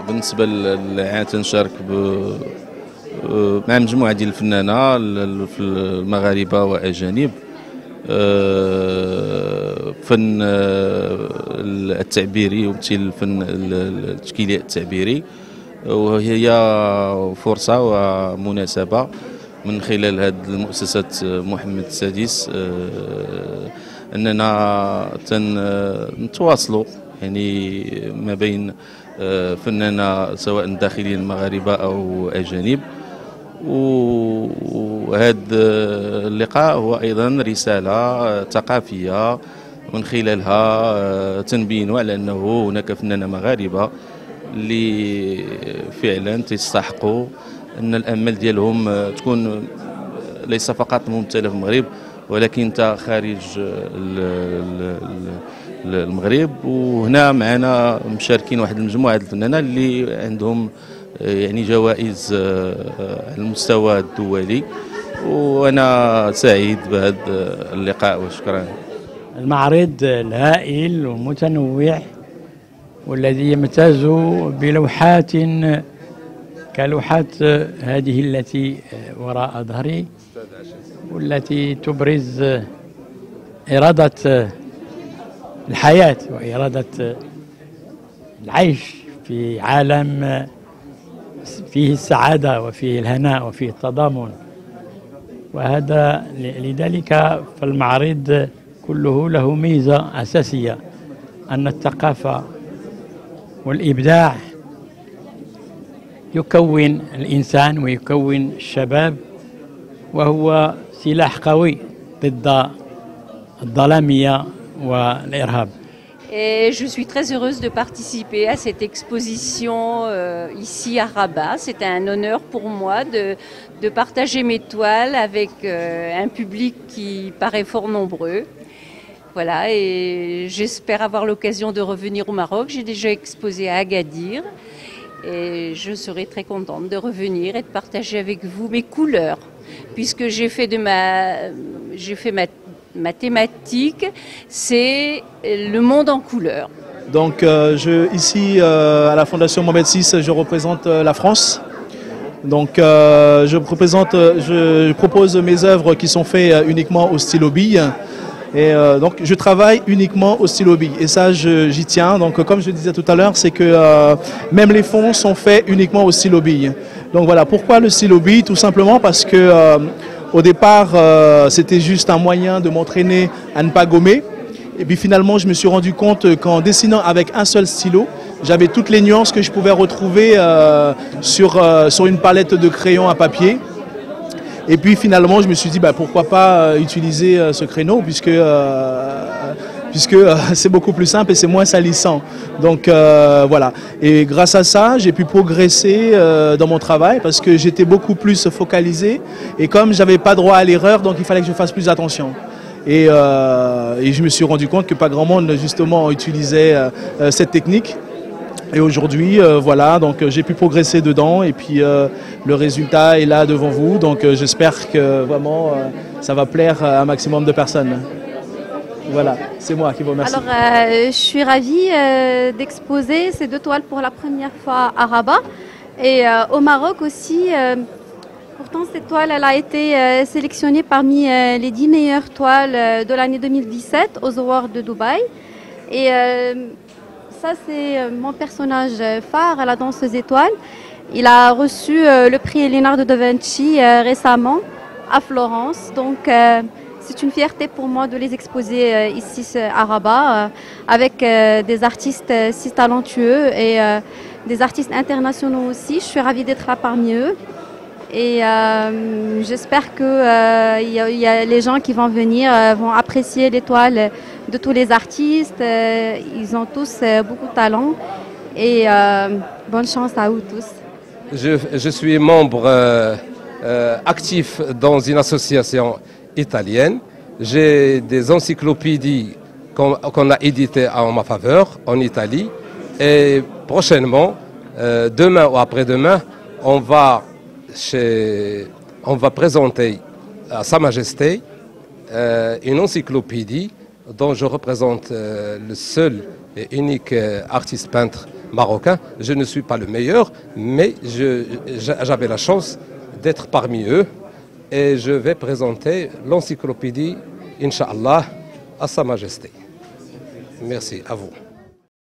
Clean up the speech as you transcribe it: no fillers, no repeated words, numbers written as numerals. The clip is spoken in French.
بالنسبه للعام تنشارك مع مجموعه ديال الفنانه المغاربه واجانب. فن التعبيري ومثل الفن التشكيلي التعبيري، وهي فرصه ومناسبه من خلال هذه المؤسسه محمد السادس اننا نتواصلوا يعني ما بين فنانة سواء داخليين مغاربة أو أجانب. وهذا اللقاء هو أيضا رسالة ثقافية من خلالها تنبين على أنه هناك فنانة مغاربة اللي فعلا تستحقوا أن الأمل ديالهم تكون ليس فقط ممثلة في المغرب ولكن خارج المغرب. وهنا معنا مشاركين واحد المجموعه ديال الفنانه اللي عندهم يعني جوائز على المستوى الدولي، وانا سعيد بهذا اللقاء وشكرا. المعرض الهائل والمتنوع والذي يمتاز بلوحات كلوحات هذه التي وراء ظهري، والتي تبرز إرادة الحياة وإرادة العيش في عالم فيه السعادة وفيه الهناء وفيه التضامن. وهذا لذلك فالمعرض كله له ميزة أساسية، أن الثقافة والإبداع يكون الإنسان ويكون الشباب، وهو سلاح قوي ضد الظلامية والإرهاب. Et je suis très heureuse de participer à cette exposition ici à Rabat. C'est un honneur pour moi de partager mes toiles avec un public qui paraît fort nombreux. Voilà, et j'espère avoir l'occasion de revenir au Maroc. J'ai déjà exposé à Agadir et je serai très contente de revenir et de partager avec vous mes couleurs, puisque j'ai fait ma thématique, c'est le monde en couleurs. Donc ici à la Fondation Mohamed VI, je représente la France. Donc je propose mes œuvres qui sont faites uniquement au stylo bille. Et donc je travaille uniquement au stylo bille. Et ça j'y tiens. Donc comme je disais tout à l'heure, c'est que même les fonds sont faits uniquement au stylo bille. Donc voilà, pourquoi le stylo bille? Tout simplement parce que au départ, c'était juste un moyen de m'entraîner à ne pas gommer. Et puis finalement, je me suis rendu compte qu'en dessinant avec un seul stylo, j'avais toutes les nuances que je pouvais retrouver sur une palette de crayons à papier. Et puis finalement, je me suis dit, pourquoi pas utiliser ce créneau, puisque c'est beaucoup plus simple et c'est moins salissant. Donc voilà. Et grâce à ça, j'ai pu progresser dans mon travail parce que j'étais beaucoup plus focalisé. Et comme je n'avais pas droit à l'erreur, donc il fallait que je fasse plus attention. Et je me suis rendu compte que pas grand monde justement utilisait cette technique. Et aujourd'hui, voilà, donc j'ai pu progresser dedans et puis le résultat est là devant vous. Donc j'espère que vraiment ça va plaire à un maximum de personnes. Voilà, c'est moi qui vous remercie. Alors, je suis ravie d'exposer ces deux toiles pour la première fois à Rabat et au Maroc aussi. Pourtant, cette toile elle a été sélectionnée parmi les 10 meilleures toiles de l'année 2017 aux Awards de Dubaï. Et ça, c'est mon personnage phare, la danseuse étoile. Il a reçu le prix Leonardo da Vinci récemment à Florence. Donc, c'est une fierté pour moi de les exposer ici à Rabat avec des artistes si talentueux et des artistes internationaux aussi. Je suis ravie d'être là parmi eux. Et j'espère que les gens qui vont venir vont apprécier les toiles de tous les artistes. Ils ont tous beaucoup de talent. Et bonne chance à vous tous. Je suis membre actif dans une association italienne. J'ai des encyclopédies qu'on a éditées en ma faveur en Italie. Et prochainement, demain ou après-demain, on va présenter à Sa Majesté une encyclopédie dont je représente le seul et unique artiste peintre marocain. Je ne suis pas le meilleur, mais j'avais la chance d'être parmi eux et je vais présenter l'encyclopédie, Inch'Allah, à Sa Majesté. Merci à vous.